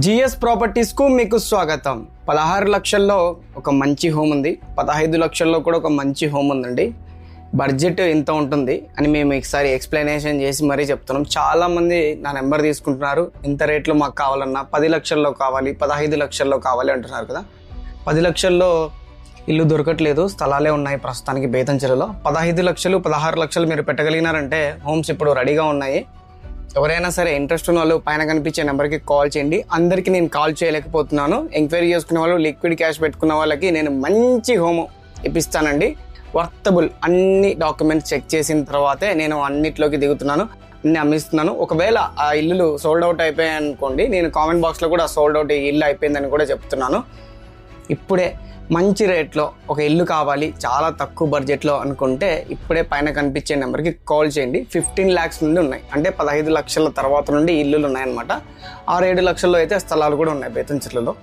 GS ప్రాపర్టీస్కు మీకు స్వాగతం. 16 లక్షల్లో ఒక మంచి హోమ్ ఉంది, 15 లక్షల్లో కూడా ఒక మంచి హోమ్ ఉందండి. బడ్జెట్ ఇంత ఉంటుంది అని మేము ఒకసారి ఎక్స్ప్లెనేషన్ చేసి మరీ చెప్తున్నాం. చాలామంది నా నెంబర్ తీసుకుంటున్నారు, ఇంత రేట్లో మాకు కావాలన్నా 10 లక్షల్లో కావాలి, 15 లక్షల్లో కావాలి అంటున్నారు కదా. 10 లక్షల్లో ఇల్లు దొరకట్లేదు, స్థలాలే ఉన్నాయి ప్రస్తుతానికి బేతంచెరులో. 15 లక్షలు 16 లక్షలు మీరు పెట్టగలిగినారంటే హోమ్స్ ఇప్పుడు రెడీగా ఉన్నాయి. ఎవరైనా సరే ఇంట్రెస్ట్ ఉన్న వాళ్ళు పైన కనిపించే నెంబర్కి కాల్ చేయండి. అందరికీ నేను కాల్ చేయలేకపోతున్నాను. ఎంక్వైరీ చేసుకునే వాళ్ళు, లిక్విడ్ క్యాష్ పెట్టుకున్న వాళ్ళకి నేను మంచి హోమ్ ఇప్పిస్తానండి. వర్తబుల్ అన్ని డాక్యుమెంట్స్ చెక్ చేసిన తర్వాతే నేను అన్నిట్లోకి దిగుతున్నాను, అన్ని అమ్మిస్తున్నాను. ఒకవేళ ఆ ఇల్లులు సోల్డ్ అవుట్ అయిపోయాయి అనుకోండి, నేను కామెంట్ బాక్స్లో కూడా సోల్డ్ అవుట్ ఇల్లు అయిపోయిందని కూడా చెప్తున్నాను. ఇప్పుడే మంచి రేట్లో ఒక ఇల్లు కావాలి చాలా తక్కువ బడ్జెట్లో అనుకుంటే ఇప్పుడే పైన కనిపించే నెంబర్కి కాల్ చేయండి. 15 lakhs నుండి ఉన్నాయి, అంటే 15 లక్షల తర్వాత నుండి ఇల్లులు ఉన్నాయన్నమాట. 6-7 లక్షల్లో అయితే స్థలాలు కూడా ఉన్నాయి బేతంచెర్లలో.